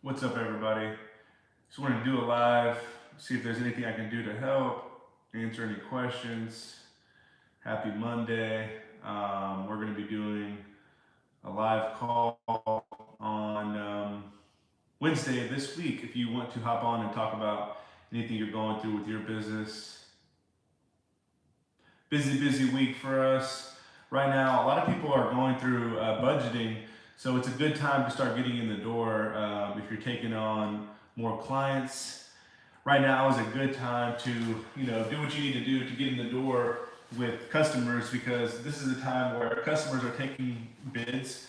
What's up, everybody? Just wanted to do a live, see if there's anything I can do to help, answer any questions. Happy Monday. We're going to be doing a live call on Wednesday of this week. If you want to hop on and talk about anything you're going through with your business, busy week for us. Right now, a lot of people are going through budgeting, so it's a good time to start getting in the door if you're taking on more clients. Right now is a good time to do what you need to do to get in the door with customers, because this is a time where customers are taking bids.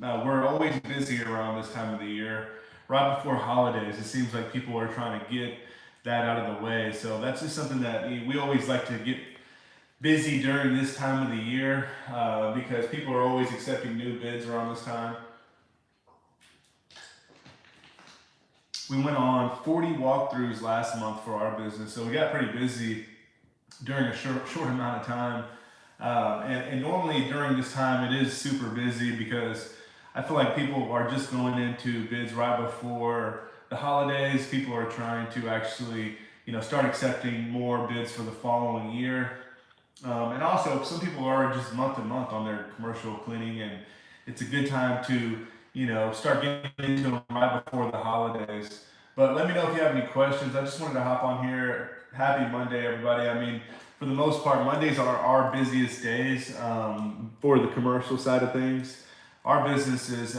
We're always busy around this time of the year. Right before holidays, it seems like people are trying to get that out of the way. So that's just something that we always like to get busy during this time of the year, because people are always accepting new bids around this time. We went on 40 walkthroughs last month for our business, so we got pretty busy during a short amount of time. And normally during this time, it is super busy because I feel like people are just going into bids right before the holidays. People are trying to actually, start accepting more bids for the following year. And also, some people are just month to month on their commercial cleaning, and it's a good time to, start getting into them right before the holidays. But let me know if you have any questions. I just wanted to hop on here. Happy Monday, everybody. I mean, for the most part, Mondays are our busiest days for the commercial side of things. Our business is,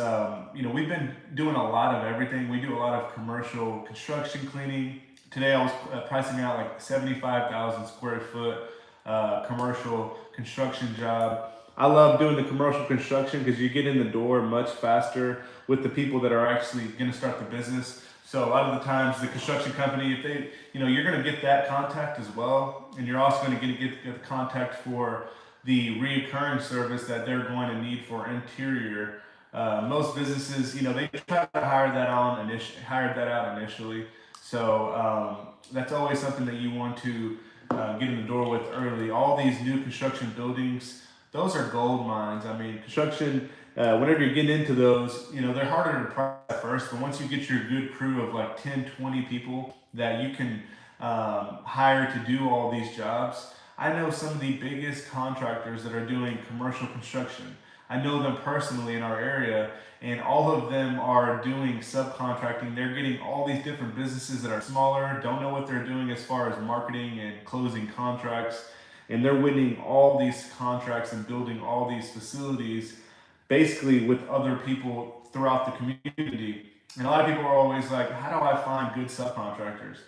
we've been doing a lot of everything. We do a lot of commercial construction cleaning. Today I was pricing out like 75,000 square foot commercial construction job. I love doing the commercial construction because you get in the door much faster with the people that are actually going to start the business. So a lot of the times, the construction company, if they, you're going to get that contact as well, and you're also going to get the contact for the reoccurring service that they're going to need for interior. Most businesses, they try to hire that out initially. So that's always something that you want to get in the door with early. All these new construction buildings, those are gold mines. I mean, construction, whenever you're getting into those, they're harder to price at first, but once you get your good crew of like 10, 20 people that you can hire to do all these jobs. I know some of the biggest contractors that are doing commercial construction. I know them personally in our area, and all of them are doing subcontracting. They're getting all these different businesses that are smaller, don't know what they're doing as far as marketing and closing contracts, and they're winning all these contracts and building all these facilities basically with other people throughout the community. And a lot of people are always like, how do I find good subcontractors?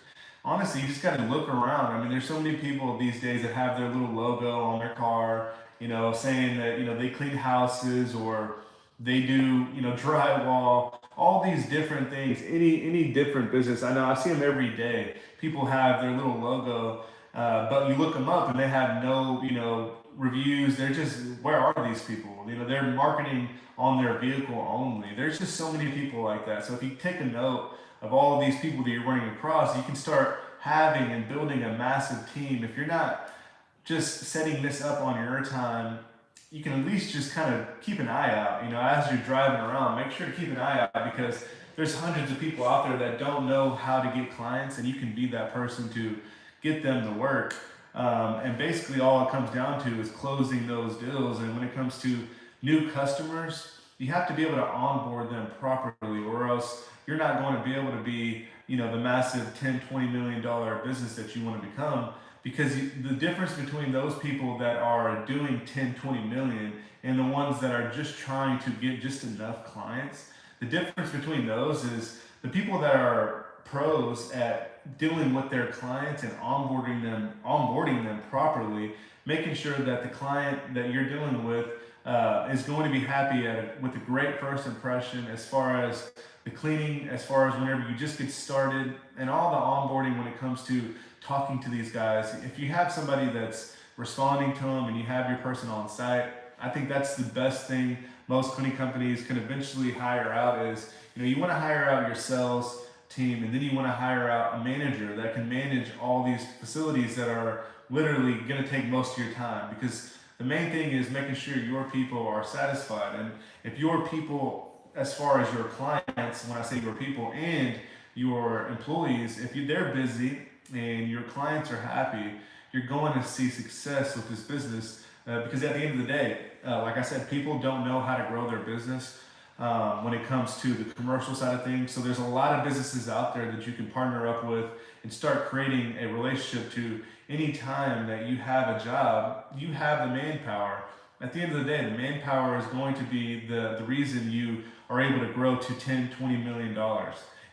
Honestly, you just got to look around. I mean, there's so many people these days that have their little logo on their car, saying that, they clean houses, or they do, drywall, all these different things, any different business. I know I see them every day. People have their little logo, but you look them up and they have no, reviews. They're just, where are these people? They're marketing on their vehicle only. There's just so many people like that. So if you take a note of all of these people that you're running across, you can start having and building a massive team. If you're not just setting this up on your time, you can at least just kind of keep an eye out. As you're driving around, make sure to keep an eye out, because there's hundreds of people out there that don't know how to get clients, and you can be that person to get them to work. And basically, all it comes down to is closing those deals. And when it comes to new customers, you have to be able to onboard them properly, or else you're not going to be able to be, the massive 10, $20 million business that you want to become. Because the difference between those people that are doing 10, 20 million and the ones that are just trying to get just enough clients, the difference between those is the people that are pros at dealing with their clients and onboarding them properly, making sure that the client that you're dealing with is going to be happy with a great first impression, as far as the cleaning, as far as whenever you just get started, and all the onboarding when it comes to talking to these guys. If you have somebody that's responding to them and you have your person on site, I think that's the best thing most cleaning companies can eventually hire out. Is, you want to hire out your sales team, and then you want to hire out a manager that can manage all these facilities that are literally going to take most of your time. Because the main thing is making sure your people are satisfied. And if your people as far as your clients, when I say your people and your employees, if they're busy and your clients are happy, you're going to see success with this business. Because at the end of the day, like I said, people don't know how to grow their business when it comes to the commercial side of things. So there's a lot of businesses out there that you can partner up with and start creating a relationship to. Any time that you have a job, you have the manpower. At the end of the day, the manpower is going to be the reason you are able to grow to 10, $20 million.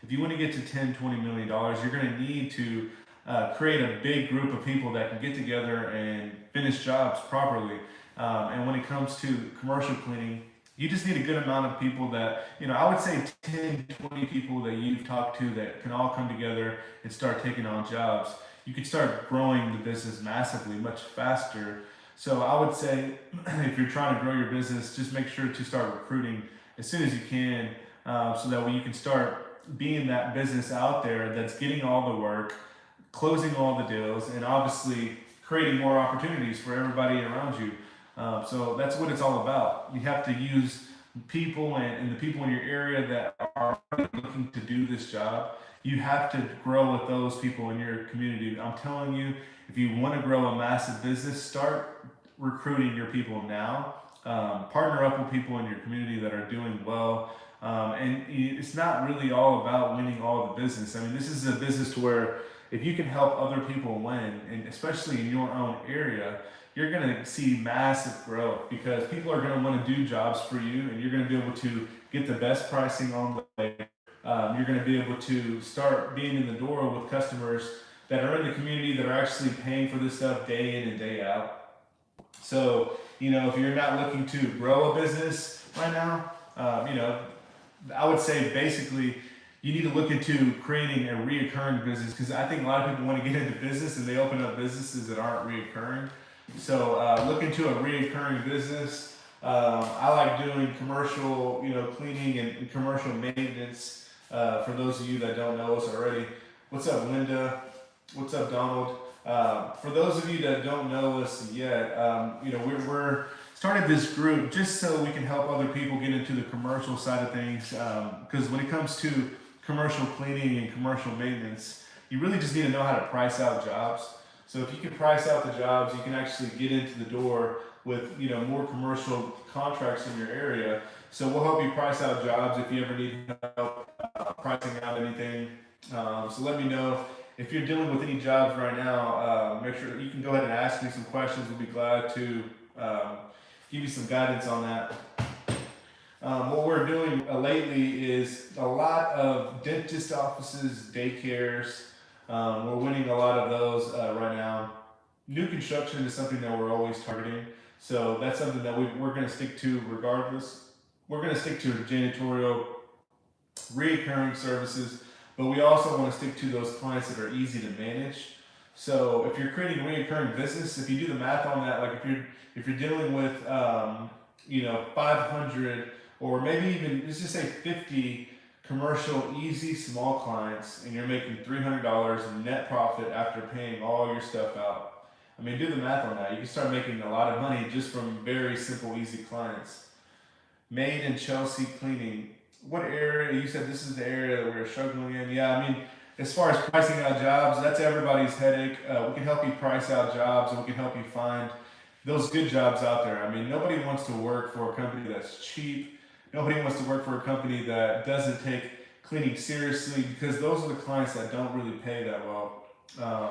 If you want to get to 10, $20 million, you're going to need to create a big group of people that can get together and finish jobs properly. And when it comes to commercial cleaning, you just need a good amount of people that, I would say 10, 20 people that you've talked to that can all come together and start taking on jobs. You could start growing the business massively, much faster. So I would say if you're trying to grow your business, just make sure to start recruiting as soon as you can, so that way you can start being that business out there that's getting all the work, closing all the deals, and obviously creating more opportunities for everybody around you. So that's what it's all about. You have to use people and the people in your area that are looking to do this job. You have to grow with those people in your community. I'm telling you, if you want to grow a massive business, start recruiting your people now. Partner up with people in your community that are doing well. And it's not really all about winning all the business. I mean, this is a business to where if you can help other people win, and especially in your own area, you're going to see massive growth because people are going to want to do jobs for you, and you're going to be able to get the best pricing on the labor. You're going to be able to start being in the door with customers that are in the community that are actually paying for this stuff day in and day out. So, if you're not looking to grow a business right now, I would say basically you need to look into creating a reoccurring business, because I think a lot of people want to get into business and they open up businesses that aren't reoccurring. So look into a reoccurring business. I like doing commercial, cleaning and commercial maintenance. For those of you that don't know us already, what's up, Linda? What's up, Donald? For those of you that don't know us yet, we're started this group just so we can help other people get into the commercial side of things. Because when it comes to commercial cleaning and commercial maintenance, you really just need to know how to price out jobs. So if you can price out the jobs, you can actually get into the door with more commercial contracts in your area. So we'll help you price out jobs if you ever need help pricing out anything. So let me know if you're dealing with any jobs right now. Make sure you can go ahead and ask me some questions. We'll be glad to give you some guidance on that. What we're doing lately is a lot of dentist offices, daycares. We're winning a lot of those right now. New construction is something that we're always targeting. So that's something that we're going to stick to regardless. We're going to stick to janitorial, recurring services, but we also want to stick to those clients that are easy to manage. So if you're creating recurring business, if you do the math on that, like if you're dealing with 500 or maybe even let's just say 50 commercial easy small clients, and you're making $300 in net profit after paying all your stuff out. I mean, do the math on that. You can start making a lot of money just from very simple, easy clients. Made in Chelsea Cleaning. What area? You said this is the area that we're struggling in. Yeah, I mean, as far as pricing out jobs, that's everybody's headache. We can help you price out jobs, and we can help you find those good jobs out there. I mean, nobody wants to work for a company that's cheap. Nobody wants to work for a company that doesn't take cleaning seriously, because those are the clients that don't really pay that well.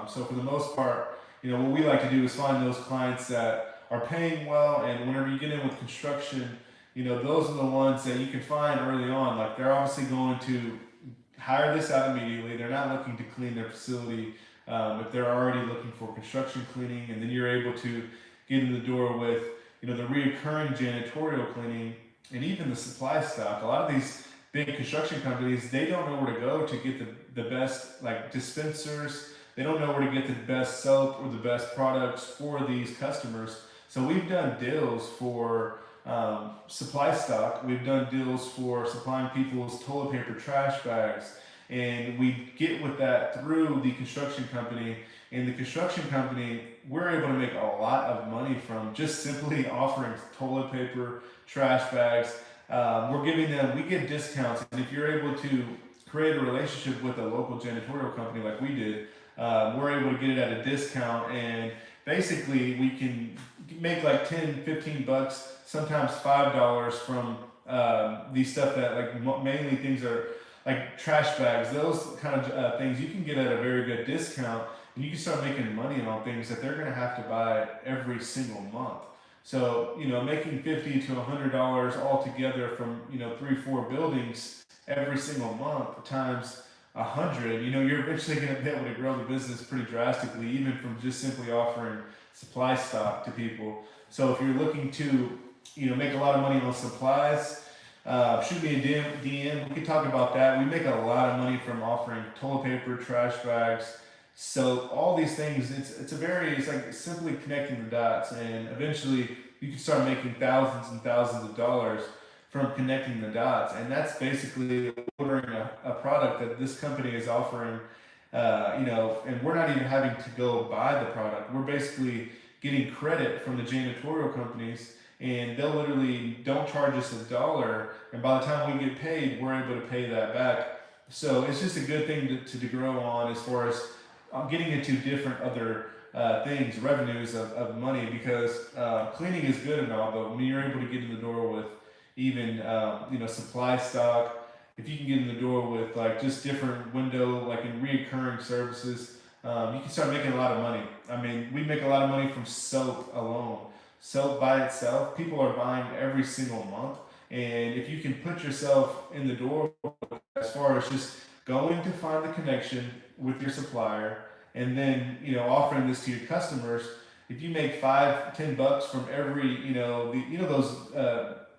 So for the most part, what we like to do is find those clients that are paying well, and whenever you get in with construction, those are the ones that you can find early on. Like, they're obviously going to hire this out immediately. They're not looking to clean their facility. If they're already looking for construction cleaning, and then you're able to get in the door with, the reoccurring janitorial cleaning and even the supply stock. A lot of these big construction companies, they don't know where to go to get the best, like, dispensers. They don't know where to get the best soap or the best products for these customers. So we've done deals for supply stock. We've done deals for supplying people's toilet paper, trash bags, and we get with that through the construction company. And the construction company, we're able to make a lot of money from just simply offering toilet paper, trash bags. we're giving them, we give discounts. And if you're able to create a relationship with a local janitorial company like we did, we're able to get it at a discount. And basically, we can make like 10, 15 bucks, sometimes $5 from these stuff that like mainly things are like trash bags, those kind of things you can get at a very good discount, and you can start making money on things that they're going to have to buy every single month. So making $50 to $100 altogether from 3, 4 buildings every single month times 100, you're eventually going to be able to grow the business pretty drastically, even from just simply offering supply stock to people. So if you're looking to make a lot of money on supplies, shoot me a DM. We can talk about that. We make a lot of money from offering toilet paper, trash bags, soap, all these things. It's like simply connecting the dots, and eventually you can start making thousands and thousands of dollars from connecting the dots. And that's basically ordering a product that this company is offering, and we're not even having to go buy the product. We're basically getting credit from the janitorial companies, and they'll literally don't charge us $1, and by the time we get paid, we're able to pay that back. So it's just a good thing to grow on as far as getting into different other things, revenues of money, because cleaning is good and all, but when you're able to get in the door with even supply stock, if you can get in the door with like just different window, like in reoccurring services, you can start making a lot of money. I mean, we make a lot of money from soap alone. Soap by itself, people are buying every single month. And if you can put yourself in the door as far as just going to find the connection with your supplier, and then offering this to your customers, if you make 5, 10 bucks from every those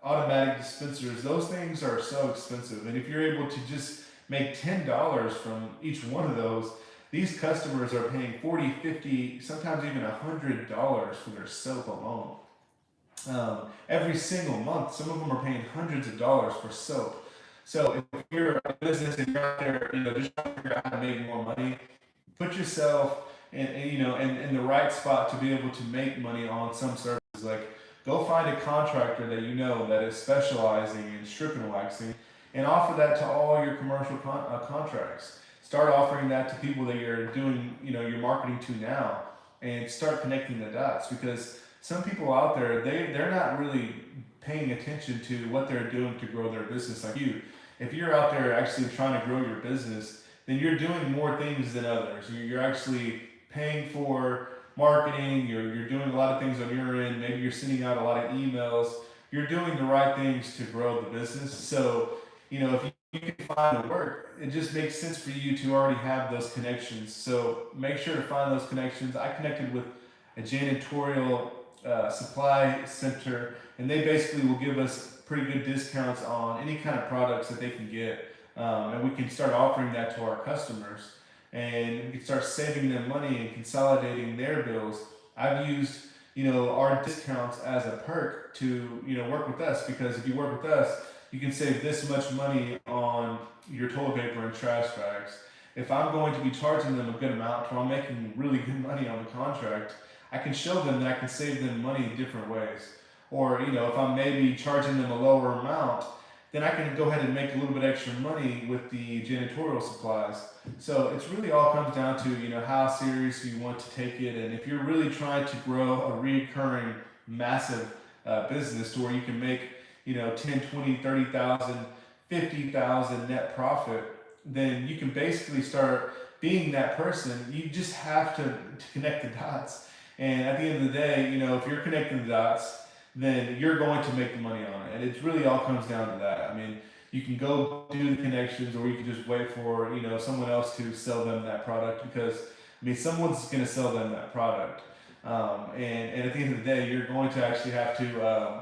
automatic dispensers, those things are so expensive. And if you're able to just make $10 from each one of those, these customers are paying 40, 50, sometimes even $100 for their soap alone. Every single month, some of them are paying hundreds of dollars for soap. So if you're a business and you're out there, just trying to figure out how to make more money, put yourself in the right spot to be able to make money on some services. Like, go find a contractor that is specializing in stripping and waxing, and offer that to all your commercial contracts. Start offering that to people that you're doing, your marketing to now, and start connecting the dots, because some people out there, they're not really paying attention to what they're doing to grow their business like you. If you're out there actually trying to grow your business, then you're doing more things than others. You're actually paying for marketing, you're doing a lot of things on your end, maybe you're sending out a lot of emails, you're doing the right things to grow the business. So, if you can find the work, it just makes sense for you to already have those connections. So make sure to find those connections. I connected with a janitorial supply center, and they basically will give us pretty good discounts on any kind of products that they can get. And we can start offering that to our customers, and we can start saving them money and consolidating their bills. I've used our discounts as a perk to work with us, because if you work with us, you can save this much money on your toilet paper and trash bags. If I'm going to be charging them a good amount, or I'm making really good money on the contract, I can show them that I can save them money in different ways. Or if I'm maybe charging them a lower amount, then I can go ahead and make a little bit extra money with the janitorial supplies. So it's really all comes down to how serious you want to take it, and if you're really trying to grow a recurring massive business to where you can make 10, 20, 30,000, 50,000 net profit, then you can basically start being that person. You just have to connect the dots. And at the end of the day, if you're connecting the dots, then you're going to make the money on it. And it really all comes down to that. I mean, you can go do the connections, or you can just wait for, someone else to sell them that product, because, someone's going to sell them that product. And at the end of the day, you're going to actually have to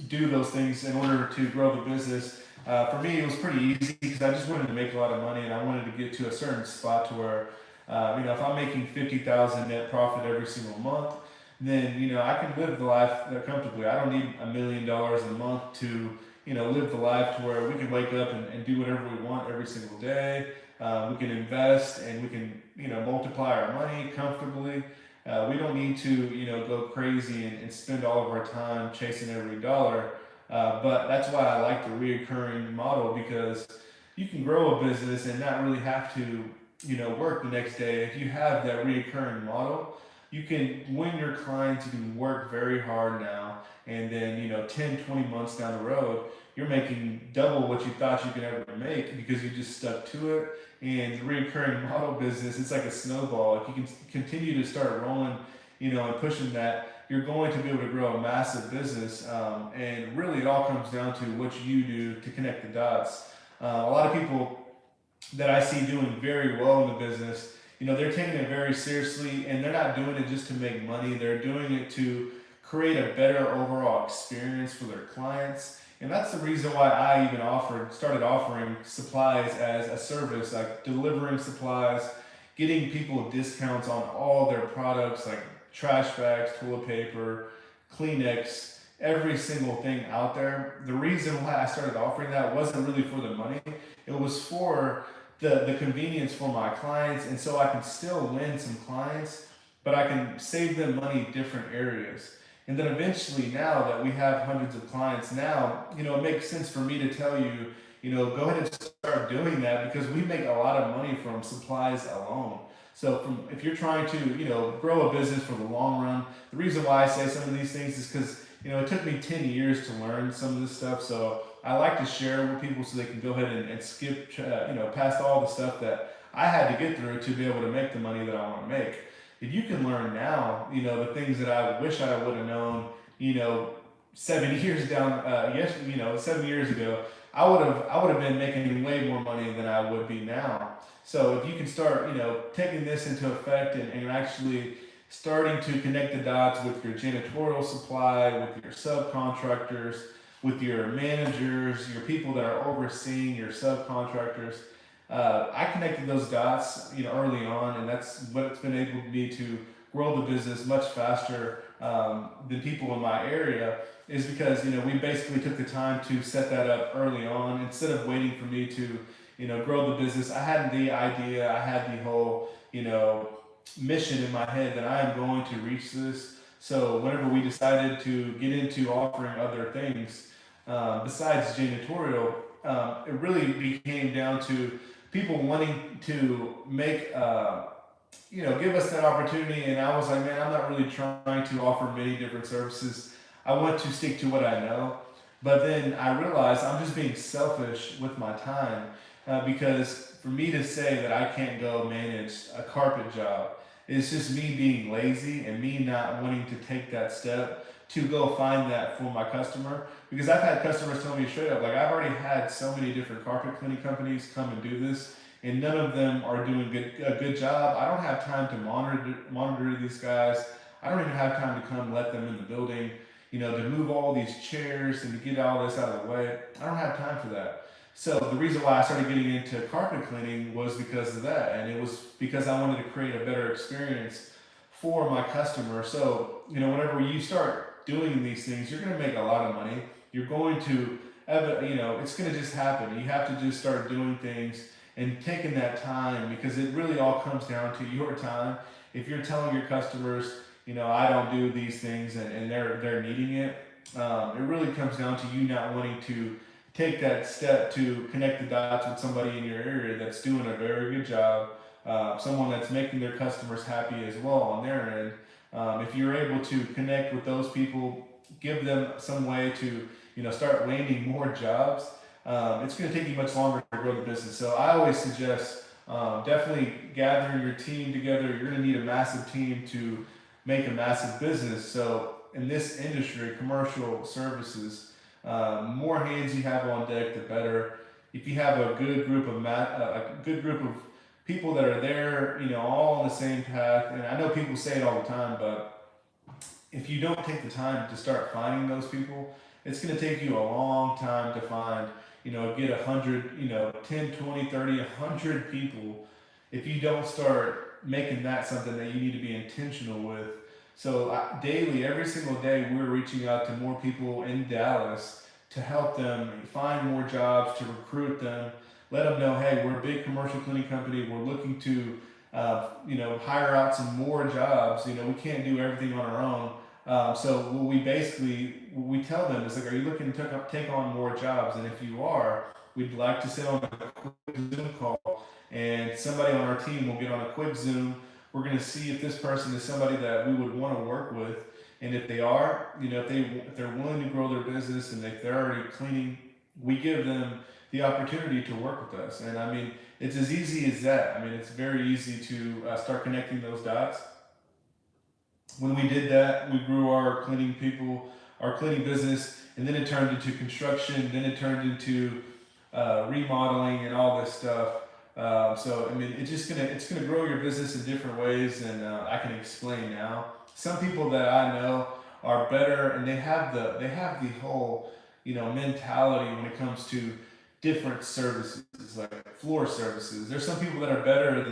do those things in order to grow the business. For me, it was pretty easy, because I just wanted to make a lot of money, and I wanted to get to a certain spot to where, if I'm making 50,000 net profit every single month, then I can live the life comfortably. I don't need $1 million a month to live the life to where we can wake up and do whatever we want every single day. We can invest, and we can multiply our money comfortably. We don't need to go crazy and spend all of our time chasing every dollar. But that's why I like the reoccurring model, because you can grow a business and not really have to, work the next day. If you have that reoccurring model, you can win your clients, you can work very hard now, and then, 10, 20 months down the road, you're making double what you thought you could ever make because you just stuck to it. And the reoccurring model business, it's like a snowball. If you can continue to start rolling, and pushing that, you're going to be able to grow a massive business. And really, it all comes down to what you do to connect the dots. A lot of people that I see doing very well in the business, they're taking it very seriously, and they're not doing it just to make money. They're doing it to create a better overall experience for their clients. And that's the reason why I even started offering supplies as a service, like delivering supplies, getting people discounts on all their products, like trash bags, toilet paper, Kleenex, every single thing out there. The reason why I started offering that wasn't really for the money. It was for the convenience for my clients. And so I can still win some clients, but I can save them money in different areas. And then eventually, now that we have hundreds of clients now, it makes sense for me to tell you, go ahead and start doing that, because we make a lot of money from supplies alone. So if you're trying to, grow a business for the long run, the reason why I say some of these things is because, it took me 10 years to learn some of this stuff. So I like to share with people so they can go ahead and skip, past all the stuff that I had to get through to be able to make the money that I want to make. If you can learn now, the things that I wish I would have known, 7 years down, 7 years ago, I would have been making way more money than I would be now. So if you can start, taking this into effect, and actually starting to connect the dots with your janitorial supply, with your subcontractors, with your managers, your people that are overseeing your subcontractors. I connected those dots, early on, and that's what's been able to me to grow the business much faster than people in my area. Is because we basically took the time to set that up early on instead of waiting for me to grow the business. I had the idea, I had the whole mission in my head that I am going to reach this. So whenever we decided to get into offering other things besides janitorial, it really became down to people wanting to make, give us that opportunity. And I was like, man, I'm not really trying to offer many different services. I want to stick to what I know. But then I realized I'm just being selfish with my time, because for me to say that I can't go manage a carpet job, it's just me being lazy and me not wanting to take that step to go find that for my customer. Because I've had customers tell me straight up, like, I've already had so many different carpet cleaning companies come and do this, and none of them are doing a good job. I don't have time to monitor these guys. I don't even have time to come let them in the building, to move all these chairs and to get all this out of the way. I don't have time for that. So the reason why I started getting into carpet cleaning was because of that, and it was because I wanted to create a better experience for my customer. So whenever you start doing these things, you're going to make a lot of money. You're going to, it's going to just happen. You have to just start doing things and taking that time, because it really all comes down to your time. If you're telling your customers, I don't do these things, and they're needing it, it really comes down to you not wanting to take that step to connect the dots with somebody in your area that's doing a very good job, someone that's making their customers happy as well on their end. If you're able to connect with those people, give them some way to start landing more jobs, it's going to take you much longer to grow the business. So I always suggest definitely gathering your team together. You're going to need a massive team to make a massive business. So in this industry, commercial services, more hands you have on deck, the better. If you have a good group of people that are there, all on the same path. And I know people say it all the time, but if you don't take the time to start finding those people, it's going to take you a long time to find, get 100, 10, 20, 30, 100 people. If you don't start making that something that you need to be intentional with. So daily, every single day, we're reaching out to more people in Dallas to help them find more jobs, to recruit them, let them know, hey, we're a big commercial cleaning company. We're looking to, hire out some more jobs. We can't do everything on our own. So what we tell them is like, are you looking to take on more jobs? And if you are, we'd like to sit on a quick Zoom call, and somebody on our team will get on a quick Zoom. We're going to see if this person is somebody that we would want to work with, and if they are, if they're willing to grow their business and if they're already cleaning, we give them the opportunity to work with us. And I mean, it's as easy as that. I mean, it's very easy to start connecting those dots. When we did that, we grew our cleaning business, and then it turned into construction, then it turned into remodeling and all this stuff. So I mean, it's gonna grow your business in different ways, and I can explain now. Some people that I know are better, and they have the whole mentality when it comes to different services like floor services. There's some people that are better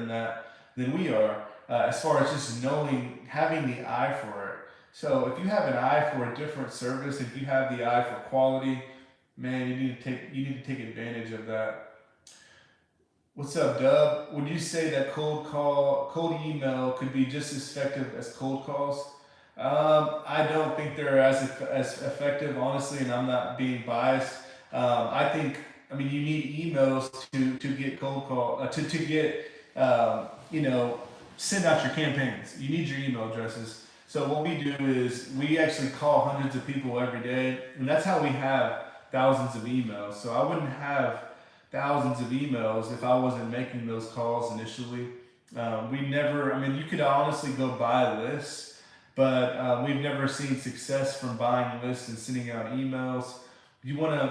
than we are, as far as just having the eye for it. So if you have an eye for a different service, if you have the eye for quality, man, you need to take advantage of that. What's up, Dub? Would you say that cold email could be just as effective as cold calls? I don't think they're as effective, honestly, and I'm not being biased. I mean, you need emails to get cold call to get send out your campaigns. You need your email addresses. So what we do is we actually call hundreds of people every day, and that's how we have thousands of emails. So I wouldn't have thousands of emails if I wasn't making those calls initially. I mean, you could honestly go buy lists, but we've never seen success from buying lists and sending out emails.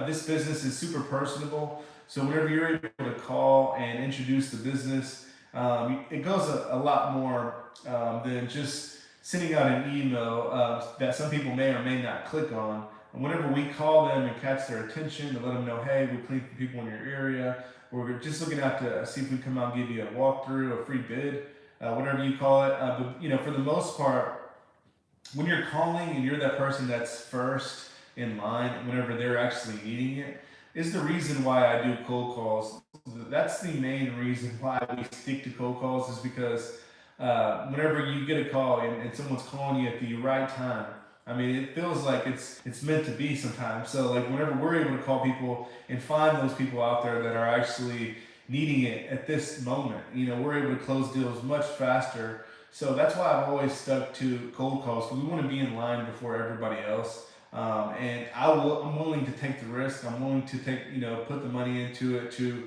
This business is super personable. So whenever you're able to call and introduce the business, it goes a lot more than just sending out an email that some people may or may not click on. And whenever we call them and catch their attention to let them know, hey, we clean for people in your area, or we're just looking out to see if we can come out and give you a walkthrough, a free bid, whatever you call it. But for the most part, when you're calling and you're that person that's first in line, whenever they're actually needing it, is the reason why I do cold calls. That's the main reason why we stick to cold calls, is because whenever you get a call and someone's calling you at the right time, I mean, it feels like it's meant to be sometimes. So like whenever we're able to call people and find those people out there that are actually needing it at this moment, we're able to close deals much faster. So that's why I've always stuck to cold calls, because we want to be in line before everybody else. And I'm willing to take the risk. I'm willing to put the money into it. We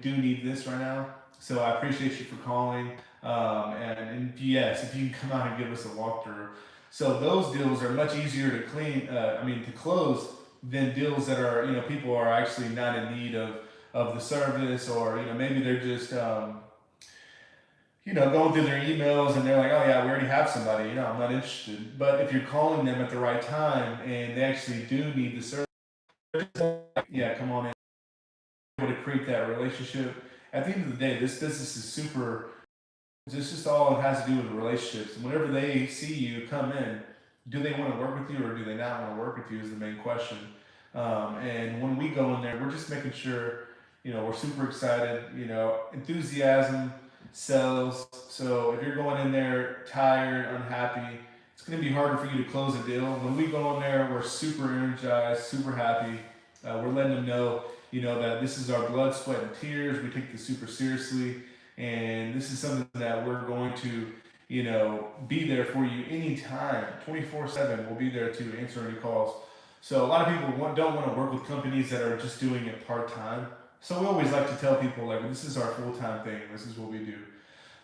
do need this right now. So I appreciate you for calling. And yes, if you can come out and give us a walkthrough. So those deals are much easier to to close than deals that are, people are actually not in need of the service, or, maybe they're just, going through their emails and they're like, oh yeah, we already have somebody, I'm not interested. But if you're calling them at the right time and they actually do need the service, yeah, come on in. Able to create that relationship. At the end of the day, this business is super. It's just all it has to do with relationships. And whenever they see you come in, do they want to work with you or do they not want to work with you is the main question. And when we go in there, we're just making sure, we're super excited. Enthusiasm sells. So if you're going in there tired, unhappy, it's going to be harder for you to close a deal. When we go in there, we're super energized, super happy. We're letting them know, that this is our blood, sweat, and tears. We take this super seriously. And this is something that we're going to, be there for you anytime, 24/7. We'll be there to answer any calls. So a lot of people don't want to work with companies that are just doing it part-time. So we always like to tell people, like, this is our full-time thing. This is what we do.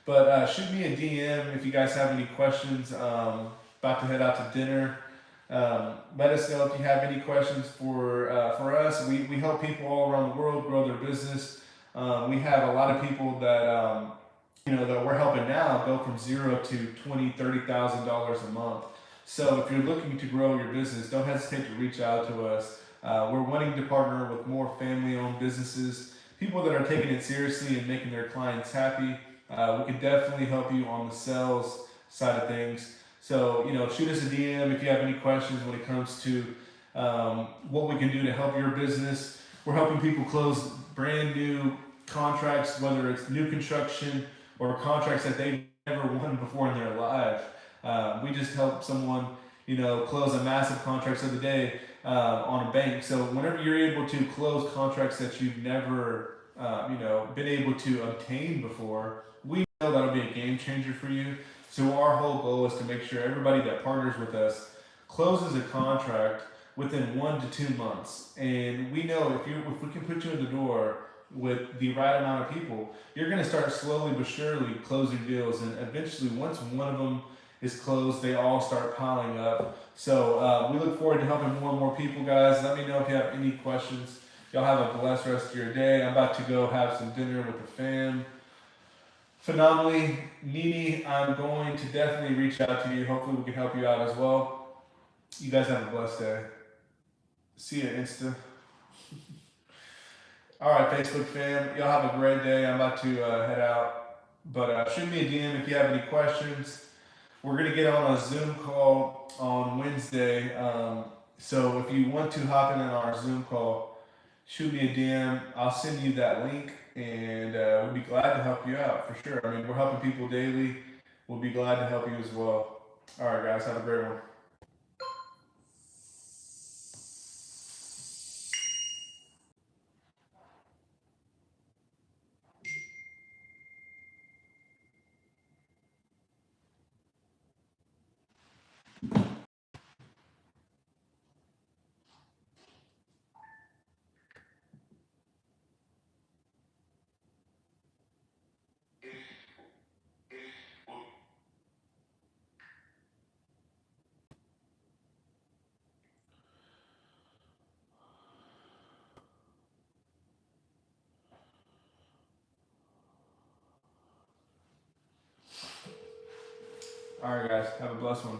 But shoot me a DM if you guys have any questions. About to head out to dinner. Let us know if you have any questions for us. We help people all around the world grow their business. We have a lot of people that that we're helping now go from zero to $20,000-$30,000 a month. So if you're looking to grow your business, don't hesitate to reach out to us. We're wanting to partner with more family-owned businesses, people that are taking it seriously and making their clients happy. We can definitely help you on the sales side of things. So shoot us a DM if you have any questions when it comes to what we can do to help your business. We're helping people close brand new contracts, whether it's new construction or contracts that they've never won before in their life. We just help someone, close a massive contracts of the day on a bank. So whenever you're able to close contracts that you've never, been able to obtain before, we know that'll be a game changer for you. So our whole goal is to make sure everybody that partners with us closes a contract within 1 to 2 months. And we know if we can put you in the door with the right amount of people, you're going to start slowly but surely closing deals, and eventually, once one of them is closed, they all start piling up. So we look forward to helping more and more people, guys. Let me know if you have any questions. Y'all have a blessed rest of your day. I'm about to go have some dinner with the fam. Phenomenally, Nini, I'm going to definitely reach out to you. Hopefully, we can help you out as well. You guys have a blessed day. See you, Insta. All right, Facebook fam, y'all have a great day. I'm about to head out, but shoot me a DM if you have any questions. We're gonna get on a Zoom call on Wednesday, so if you want to hop in on our Zoom call, shoot me a DM. I'll send you that link, and we'd be glad to help you out for sure. I mean, we're helping people daily. We'll be glad to help you as well. All right, guys, have a great one. All right, guys, have a blessed one.